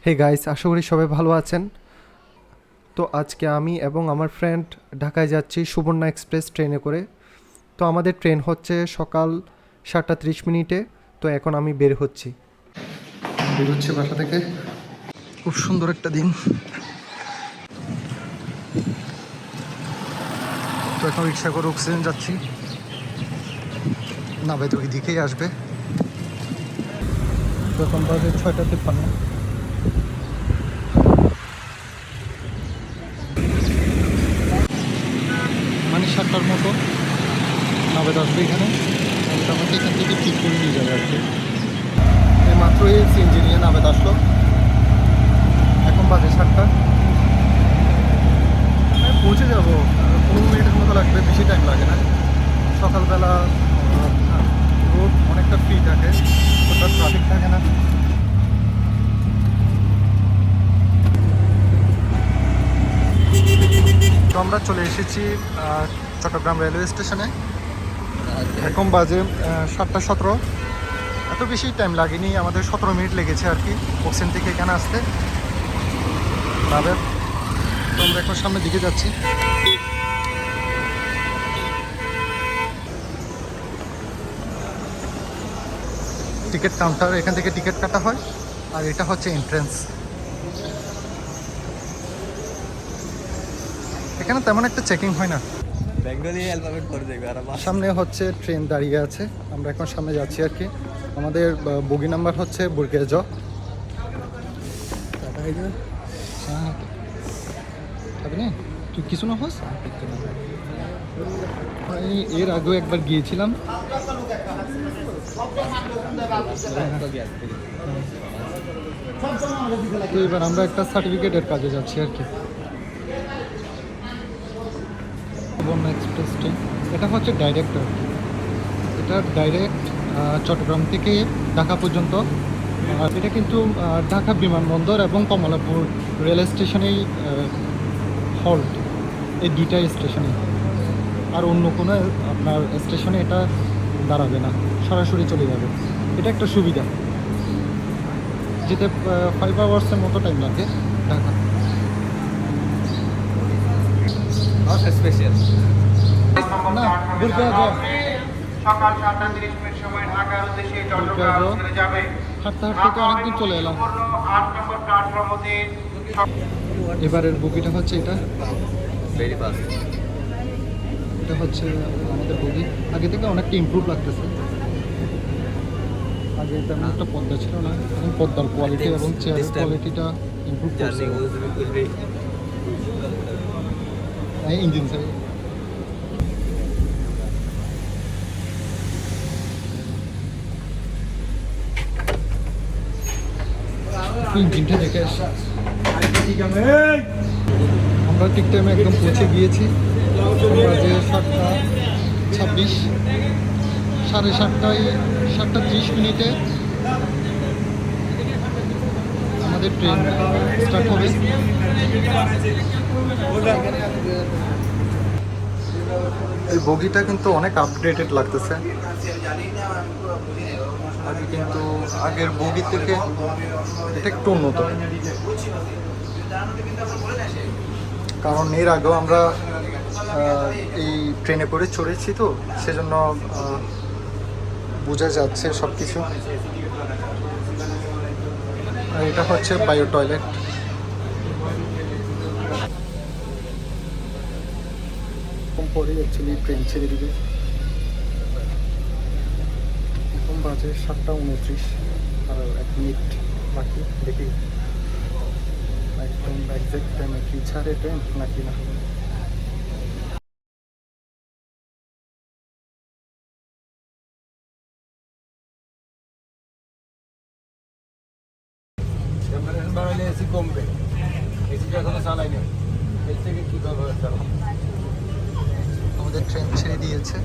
Hey guys, আশা করি সবাই ভালো আছেন। তো আজকে আমি এবং আমার ফ্রেন্ড ঢাকায় যাচ্ছি সুবর্ণা এক্সপ্রেস ট্রেনে করে। তো আমাদের ট্রেন হচ্ছে সকাল 7:30 তো এখন আমি বের হচ্ছি বাসা থেকে। খুব সুন্দর একটা দিন। তো এখন রিক্সা করে অক্সিজেন যাচ্ছি, না ভাই তো ওই দিকেই আসবে। তো এখন বাজে 6:53, মানে 7টার মতো নাভেদ আসবে এখানে। আমাকে এখান থেকে ঠিক করে নিয়ে যাবে আর কি। এই মাত্র এই সিএনজি নিয়ে নাভেদ আসলো, এখন বাজে 7টা। পৌঁছে যাবো 15 মিনিটের মতো লাগবে, বেশি টাইম লাগে না। সকালবেলা রোড অনেকটা ফ্রি থাকে, কোথাও ট্রাফিক থাকে না। তো আমরা চলে এসেছি চট্টগ্রাম রেলওয়ে স্টেশনে। এখন বাজে 7:17। এত বেশি টাইম লাগেনি, আমাদের 17 মিনিট লেগেছে আর কি বক্সিং থেকে এখানে আসতে। তবে তো আমরা এখন সামনের দিকে যাচ্ছি। টিকিট কাউন্টার, এখান থেকে টিকিট কাটা হয়, আর এটা হচ্ছে এন্ট্রেন্স। এখানে তেমন একটা চেকিং হয় না। বেঙ্গলি অ্যালফাবেট করে দেবে আর সামনে হচ্ছে ট্রেন দাঁড়িয়ে আছে, আমরা এখন সামনে যাচ্ছি আর কি। আমাদের বগি নাম্বার হচ্ছে বুরগেজ। তুই কিছু না হোস, আমি এর আগেও একবার গিয়েছিলাম। তো এবার আমরা একটা সার্টিফিকেটের কাজে যাচ্ছি আর কি। সুবর্ণা এক্সপ্রেস ট্রেন, এটা হচ্ছে ডাইরেক্ট আর কি। এটা ডাইরেক্ট চট্টগ্রাম থেকে ঢাকা পর্যন্ত। আর এটা কিন্তু ঢাকা বিমানবন্দর এবং কমলাপুর রেল স্টেশনেই হল্ট, এই দুইটাই স্টেশনে। আর অন্য কোনো আপনার স্টেশনে এটা দাঁড়াবে না, সরাসরি চলে যাবে। এটা একটা সুবিধা, যেতে 5 আওয়ার্সের মতো টাইম লাগে ঢাকা। স্পেশাল না বুরগেজ সকাল 7:30 সময় ঢাকার উদ্দেশ্যে চট্টগ্রাম ছেড়ে যাবে। হাঁটতে হাঁটতে তো অনেকদিন চলে এলাম। 8 নম্বর প্ল্যাটফর্ম হতে এবারের বগিটা হচ্ছে এটা। Very fast. এটা হচ্ছে আমাদের বগি, আগে থেকে অনেকটা ইমপ্রুভ লাগতেছে। আগে তেমন একটা পর্দা ছিল না, এখন পর্দার কোয়ালিটি এবং চেয়ারের কোয়ালিটিটা ইমপ্রুভ করছে। ইঞ্জিন সাইড ইঞ্জিনটা দেখে আসি। আমরা ঠিক টাইমে একদম পৌঁছে গিয়েছি। বাজে 7:26, 7:30, 7:30 আমাদের ট্রেন স্টার্ট হবে। এই বগিটা কিন্তু অনেক আপডেটেড লাগতেছে। আগে কিন্তু আগের বগি থেকে এটা একটু উন্নত, কারণ এর আগেও আমরা এই ট্রেনে করে চড়েছি, তো সেজন্য বোঝা যাচ্ছে সব কিছু। আর এটা হচ্ছে বায়ো টয়লেট। পরে অ্যাকচুয়ালি ট্রেন ছেড়ে দিবে। এখন বাজে 7:29, আর 1 মিনিট বাকি। দেখি একদম একজ্যাক্ট টাইমে কি ছাড়ে ট্রেন নাকি না। এসি কমবে, এসি এখনো চালাই না, এর থেকে কি করবে? আমাদের ট্রেন ছেড়ে দিয়েছে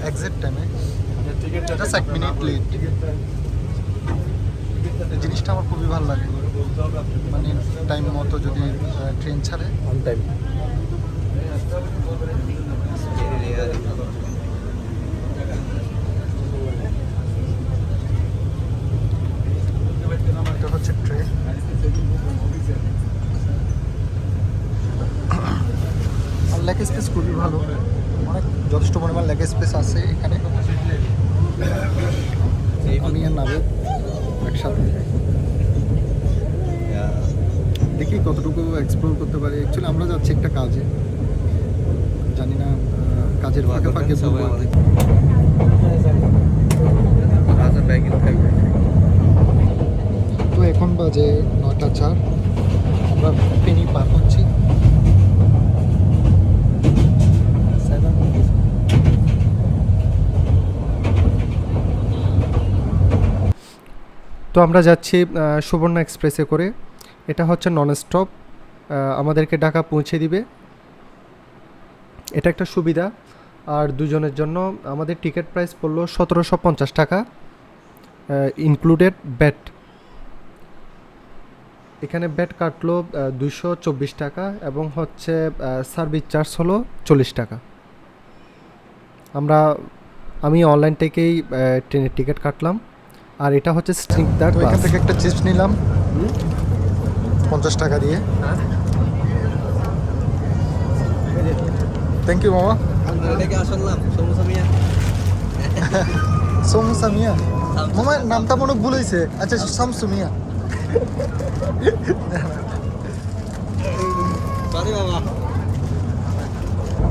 এক্সাক্ট টাইমে, জাস্ট 1 মিনিট লেট। এই জিনিসটা আমার খুবই ভালো লাগে, মানে টাইম মতো যদি ট্রেন ছাড়ে অন টাইম। লেগ স্পেস খুবই ভালো, অনেক যথেষ্ট পরিমাণ লেগ স্পেস আছে এখানে। আমি আর নাবে একসাথে দেখি কতটুকু এক্সপ্লোর করতে পারি। অ্যাকচুয়ালি আমরা যাচ্ছি একটা কাজে, জানি না কাজের ফাঁকে ফাঁকে তো এখন বাজে 9:04, আমরা ফেনী পার হচ্ছি। তো আমরা যাচ্ছি সুবর্ণ এক্সপ্রেসে করে। এটা হচ্ছে নন স্টপ, আমাদেরকে ঢাকা পৌঁছে দিবে। এটা একটা সুবিধা। আর দুজনের জন্য আমাদের টিকিট প্রাইস পড়লো 1750 টাকা, ইনক্লুডেড ব্যাট। এখানে ব্যাট কাটলো 224 টাকা এবং হচ্ছে সার্ভিস চার্জ হলো 40 টাকা। আমি অনলাইন থেকেই ট্রেনের টিকিট কাটলাম। আর এটা হচ্ছে স্নিগ্ধার ক্লাস। এখান থেকে একটা চিপস নিলাম 50 টাকা দিয়ে। থ্যাংক ইউ মামা। সমুসা মিয়া মামা, নামটা মনে ভুল হয়েছে। আচ্ছা শামসু মিয়া।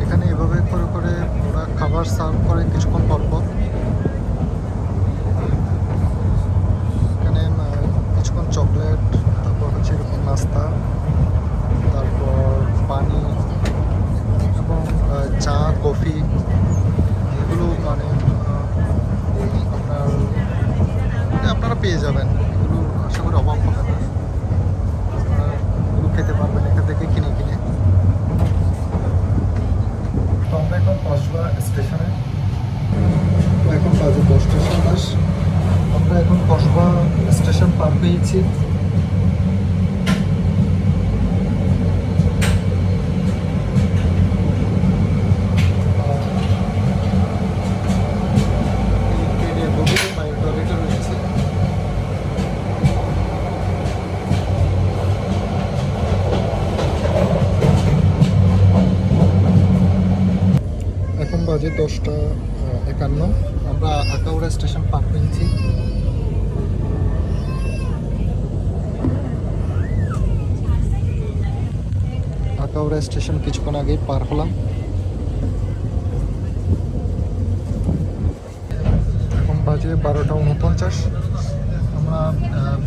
এখানে এভাবে করে করে ওরা খাবার সার্ভ করে কিছুক্ষণ পর পর। এখানে কিছুক্ষণ চকলেট, তারপর হচ্ছে এরকম নাস্তা, তারপর পানি এবং চা কফি, এগুলো মানে আপনারা পেয়ে যাবেন। এগুলো আশা করি অভাব হবে না, আপনারা এগুলো খেতে পারবেন এখান থেকে কিনে কিনে। তো আমরা এখন কসবা স্টেশনে, এখন বাজে 10:27। আমরা এখন কসবা স্টেশন পার পেয়েছি। এখন বাজে 10:51, আমরা আখাউড়া স্টেশন পার পেয়েছি। আখাউড়া স্টেশন কিছুক্ষণ আগেই পার হলাম। এখন বাজে 12:49, আমরা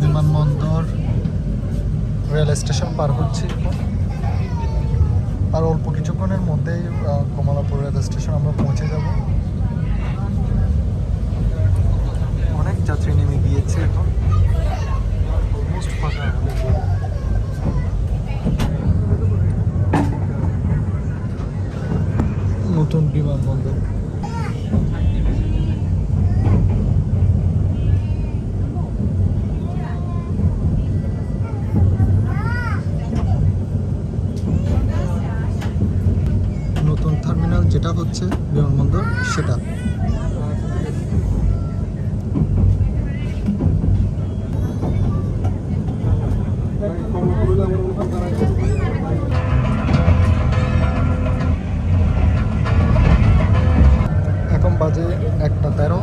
বিমানবন্দর রেল স্টেশন পার হচ্ছি এখন। আর অল্প কিছুক্ষণের মধ্যেই কমলাপুর রেল স্টেশন আমরা পৌঁছে যাব। অনেক যাত্রী নেমে গিয়েছে এখন, অলমোস্ট ফাঁকা। নতুন বিমানবন্দর। নতুন টার্মিনাল যেটা হচ্ছে বিমানবন্দর সেটা। এখন বাজে 1:13,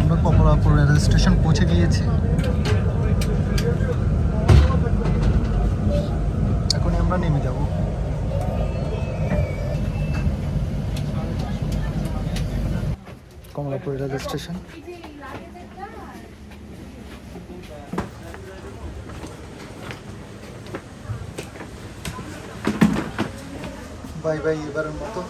আমরা কমলাপুর রেল স্টেশন পৌঁছে গিয়েছি। এখন আমরা নেমে যাব। Kamalapur rail station. Bye bye এবারের মতো।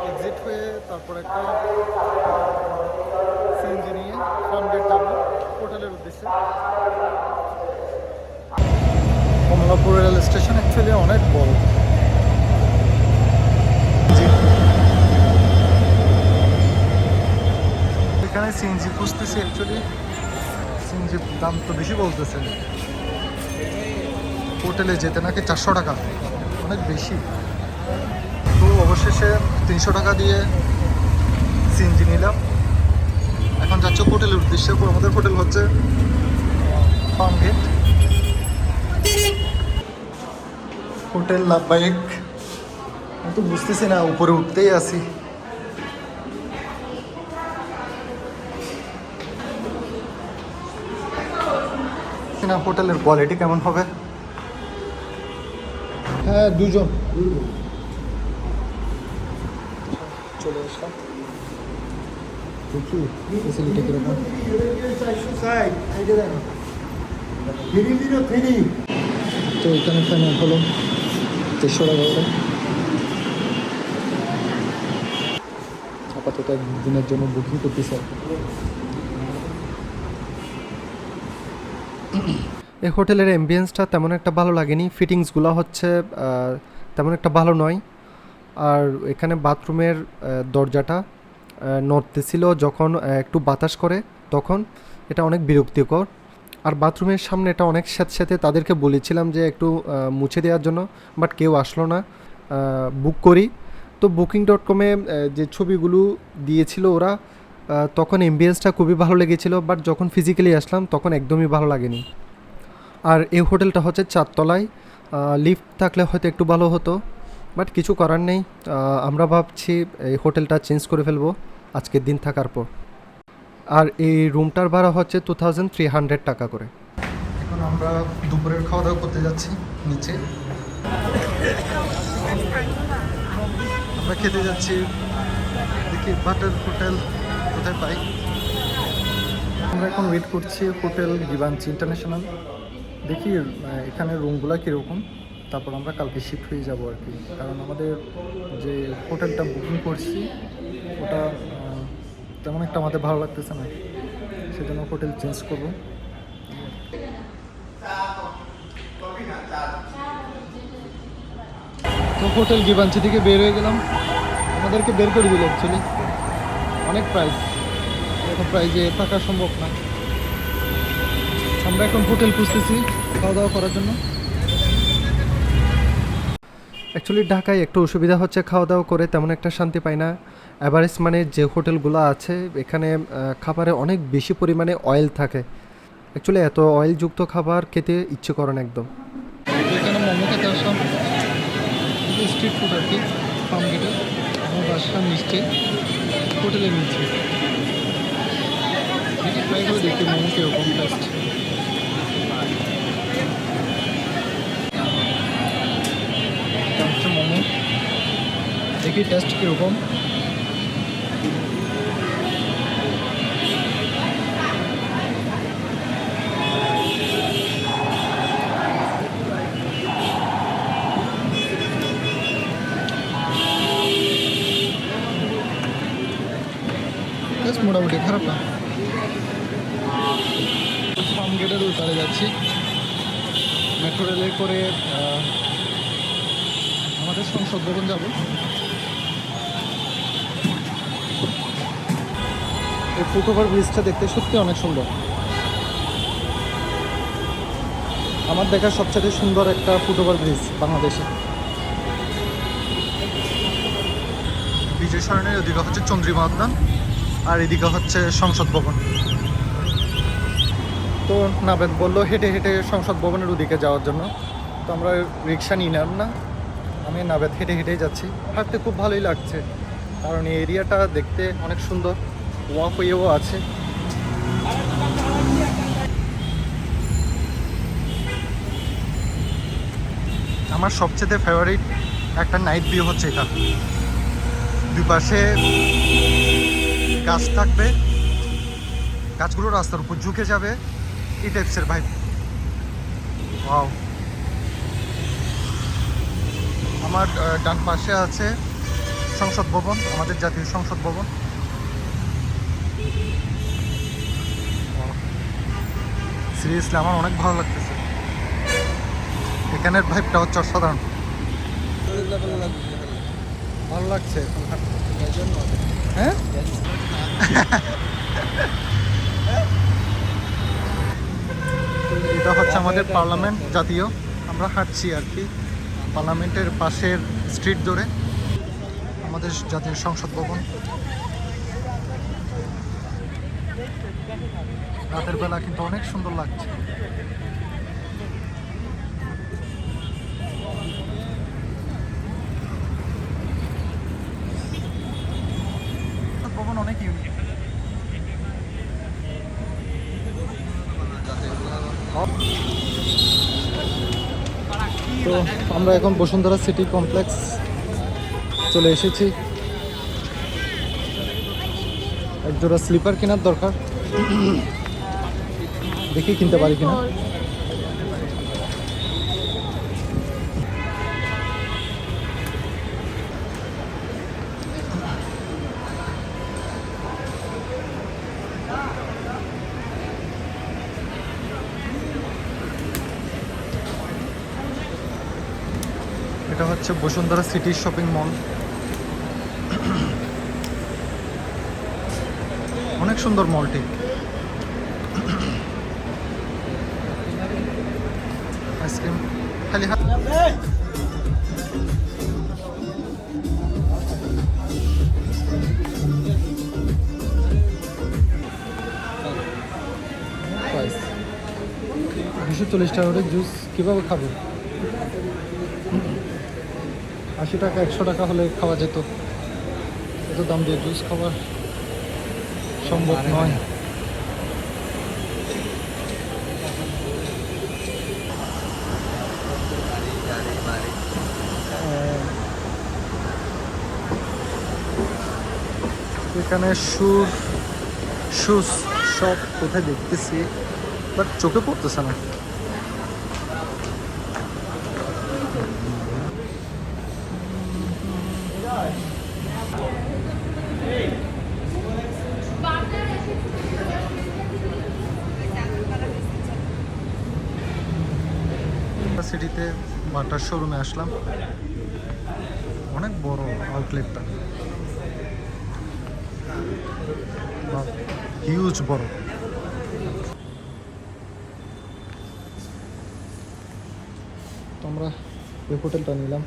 এক্সিট হয়ে তারপর একটা সিএনজি নিয়ে ফ্রন্ট গেট যাবো হোটেলের উদ্দেশ্যে। কমলাপুর রেল স্টেশন অ্যাকচুয়ালি অনেক বড়। এখানে সিএনজি খুঁজতেছি, অ্যাকচুয়ালি সিএনজির দাম তো বেশি বলতেছে। হোটেলে যেতে নাকি 400 টাকা, অনেক বেশি। তো অবশেষে 300 টাকা দিয়ে সিএনজি নিলাম। এখন যাচ্ছে হোটেলের উদ্দেশ্যে। আমাদের হোটেল হচ্ছে ফার্ম গেট হোটেল লাভবাহিক। আমি তো বুঝতেছি না, উপরে উঠতেই আছি। না হোটেলের কোয়ালিটি কেমন হবে। হ্যাঁ, দুজন চলে আসলাম। দেখি ফেসিলিটি কিরকম। তো এখানে ফাইনাল হলো 300 টাকা করে। আপাতত একদিনের জন্য বুকিং করতেছে। এই হোটেলের অ্যাম্বিয়েন্সটা তেমন একটা ভালো লাগেনি, ফিটিংসগুলো হচ্ছে তেমন একটা ভালো নয়। আর এখানে বাথরুমের দরজাটা নড়তেছিল যখন একটু বাতাস করে, তখন এটা অনেক বিরক্তিকর। আর বাথরুমের সামনে এটা অনেক স্যাঁতস্যাঁতে, তাদেরকে বলেছিলাম যে একটু মুছে দেওয়ার জন্য, বাট কেউ আসলো না। বুক করি তো Booking.com-এ যে ছবিগুলো দিয়েছিল ওরা, তখন অ্যাম্বিয়েন্সটা খুবই ভালো লেগেছিলো, বাট যখন ফিজিক্যালি আসলাম তখন একদমই ভালো লাগেনি। আর এই হোটেলটা হচ্ছে 4 তলায়, লিফট থাকলে হয়তো একটু ভালো হতো, বাট কিছু করার নেই। আমরা ভাবছি এই হোটেলটা চেঞ্জ করে ফেলবো আজকের দিন থাকার পর। আর এই রুমটার ভাড়া হচ্ছে 2300 টাকা করে। এখন আমরা দুপুরের খাওয়া দাওয়া করতে যাচ্ছি নিচে। আমরা খেতে যাচ্ছি, দেখি বাটার হোটেল কোথায় পাই। আমরা এখন ওয়েট করছি হোটেল গিবাঞ্চি ইন্টারন্যাশনাল। দেখি এখানে রুমগুলো কীরকম, তারপর আমরা কালকে শিফট হয়ে যাব আর কি। কারণ আমাদের যে হোটেলটা বুকিং করছি ওটা তেমন একটা আমাদের ভালো লাগতেছে না, সেজন্য হোটেল চেঞ্জ করবো। তো হোটেল গিবাঞ্চি থেকে বের হয়ে গেলাম, আমাদেরকে বের করে দিল অ্যাকচুয়ালি। অনেক প্রাইস, এত প্রাইজে থাকা সম্ভব না। আমরা এখন হোটেল খুঁজতেছি খাওয়া দাওয়া করার জন্য। অ্যাকচুয়ালি ঢাকায় একটু অসুবিধা হচ্ছে, খাওয়া দাওয়া করে তেমন একটা শান্তি পাই না। অ্যাভারেজ মানে যে হোটেলগুলো আছে এখানে খাবারে অনেক বেশি পরিমাণে অয়েল থাকে। অ্যাকচুয়ালি এত অয়েলযুক্ত খাবার খেতে ইচ্ছে করে না একদম। এখানে মোমো খেতে আসলাম, স্ট্রিট ফুড আর কি, ফার্ম গেটে। আমার বাসা মিষ্টি হোটেলের নিচে। ট্রাই করে দেখি মোমো কীরকম টেস্ট। মোমো দেখি টেস্ট কীরকম। মোটামুটি খারাপ না। ফার্ম গেটের ওই পারে যাচ্ছি, মেট্রো রেলে করে আমাদের সংসদ ভবন যাব। এই ফুটওভার ব্রিজটা দেখতে সত্যি অনেক সুন্দর। আমার দেখা সবচেয়ে সুন্দর একটা ফুটওভার ব্রিজ বাংলাদেশে। বিজয় সরণের ওদিকে হচ্ছে চন্দ্রিমা উদ্যান, আর এদিকে হচ্ছে সংসদ ভবন। তো নাবেদ বললো হেঁটে হেঁটে সংসদ ভবনের ওদিকে যাওয়ার জন্য, তো আমরা রিক্সা নিলাম না, আমি নাবেদ হেঁটে হেঁটেই যাচ্ছি। হাঁটতে খুব ভালোই লাগছে, কারণ এই এরিয়াটা দেখতে অনেক সুন্দর, ওয়াকওয়েও আছে। আমার সবচেয়ে ফেভারিট একটা নাইট ভিউ হচ্ছে এটা। দুই পাশে গাছ থাকবে, গাছগুলো রাস্তার উপর ঝুঁকে যাবে, এই টাইপসের ভাইব। ওয়াও। আমার ডান পাশে আছে সংসদ ভবন, আমাদের জাতীয় সংসদ ভবন। সিরিয়াসলি আমার অনেক ভালো লাগতেছে, এখানের ভাইবটা হচ্ছে অসাধারণ। ভালো লাগছে হ্যাঁ। এটা হচ্ছে আমাদের পার্লামেন্ট জাতীয়, আমরা হাঁটছি আর কি পার্লামেন্টের পাশের স্ট্রিট ধরে, আমাদের জাতীয় সংসদ ভবন। রাতের বেলা কিন্তু অনেক সুন্দর লাগছে। ভবন অনেক ইউনিক। তো আমরা এখন বসুন্ধরা সিটি কমপ্লেক্স চলে এসেছি। একজোড়া স্লিপার কেনার দরকার, দেখি কিনতে পারি কিনা। এটা হচ্ছে বসুন্ধরা সিটি শপিং মল। অনেক সুন্দর মলটি। আইসক্রিম খালি হাত। $240 করে জুস কীভাবে খাবো? 80 টাকা 100 টাকা হলে খাওয়া যেত, এত দাম দিয়ে জুস খাওয়া সম্ভব নয়। এখানে শুজ সব কোথায় দেখতেছি, বাট চোখে পড়তেছে না। সিটিতে বাটার শোরুমে আসলাম, অনেক বড় আউটলেটটা, হিউজ বড়। তো আমরা এই হোটেলটা নিলাম।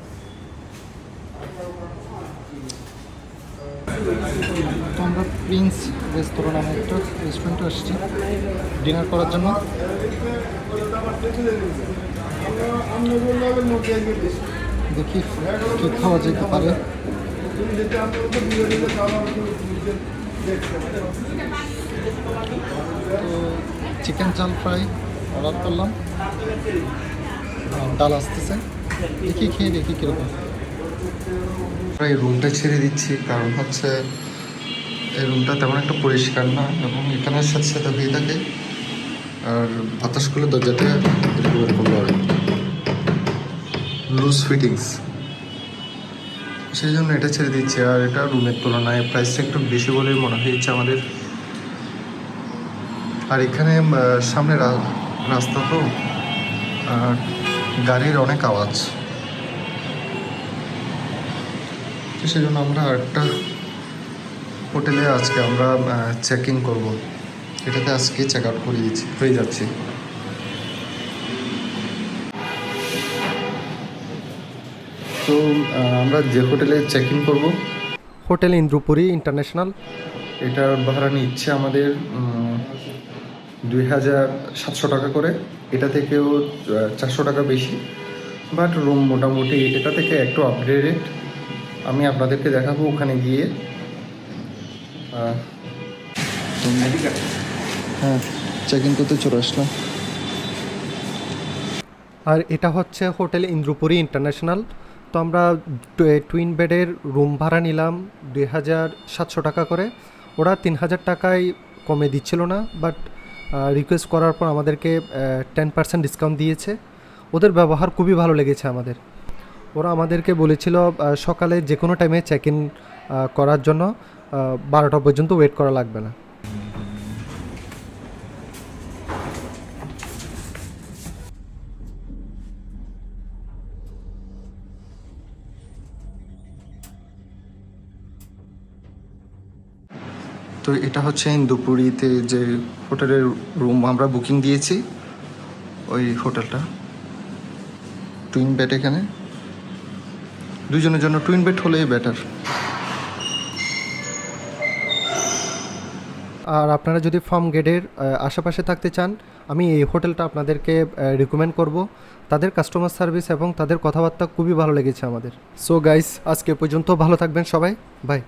তো আমরা প্রিন্স রেস্তোরাঁ নামে একটা রেস্টুরেন্টে আসছি ডিনার করার জন্য। দেখি কি খাওয়া যেতে পারে। তো চিকেন চাল ফ্রাই অর্ডার করলাম, ডাল আসতেছে, দেখি খেয়ে দেখি কীরকম। এই রুমটা ছেড়ে দিচ্ছি, কারণ হচ্ছে এই রুমটা তেমন একটা পরিষ্কার না এবং এখানে সাথে সাথে হয়ে থাকে, আর বাতাসগুলো দরজাতে এরকম লড়ে, লুজ ফিটিংস, সেই জন্য এটা ছেড়ে দিচ্ছি। আর এটা রুমের তুলনায় প্রাইসটা একটু বেশি বলেই মনে হয়েছে আমাদের। আর এখানে সামনে রাস্তা, তো আর গাড়ির অনেক আওয়াজ, তো সেই জন্য আমরা আরেকটা হোটেলে আজকে আমরা চেক ইন করবো, এটাতে আজকে চেক আউট করে দিচ্ছি, হয়ে যাচ্ছি। তো আমরা যে হোটেলে চেক ইন করবো, হোটেল ইন্দ্রপুরী ইন্টারন্যাশনাল, এটার ভাড়া নিচ্ছে আমাদের 2700 টাকা করে। এটা থেকেও 400 টাকা বেশি, বাট রুম মোটামুটি এটা থেকে একটু আপগ্রেডেড। আমি আপনাদেরকে দেখাবো ওখানে গিয়ে। হ্যাঁ, চেক ইন করতে চলে আসলাম। আর এটা হচ্ছে হোটেল ইন্দ্রপুরী ইন্টারন্যাশনাল। তো আমরা টুইন বেডের রুম ভাড়া নিলাম 2700 টাকা করে। ওরা 3000 টাকায় কমে দিচ্ছিল না, বাট রিকোয়েস্ট করার পর আমাদেরকে 10% ডিসকাউন্ট দিয়েছে। ওদের ব্যবহার খুবই ভালো লেগেছে আমাদের। ওরা আমাদেরকে বলেছিল সকালে যে কোনো টাইমে চেক ইন করার জন্য, 12টা পর্যন্ত ওয়েট করা লাগবে না। তো এটা হচ্ছে ইন্দুপুরীতে যে হোটেলের রুম আমরা বুকিং দিয়েছি, ওই হোটেলটা। টুইন বেড এখানে, দুজনের জন্য টুইন বেড হলেই বেটার। আর আপনারা যদি ফার্ম গেটের আশেপাশে থাকতে চান, আমি এই হোটেলটা আপনাদেরকে রিকমেন্ড করব। তাদের কাস্টমার সার্ভিস এবং তাদের কথাবার্তা খুবই ভালো লেগেছে আমাদের। সো গাইস, আজকে পর্যন্ত ভালো থাকবেন সবাই, বাই।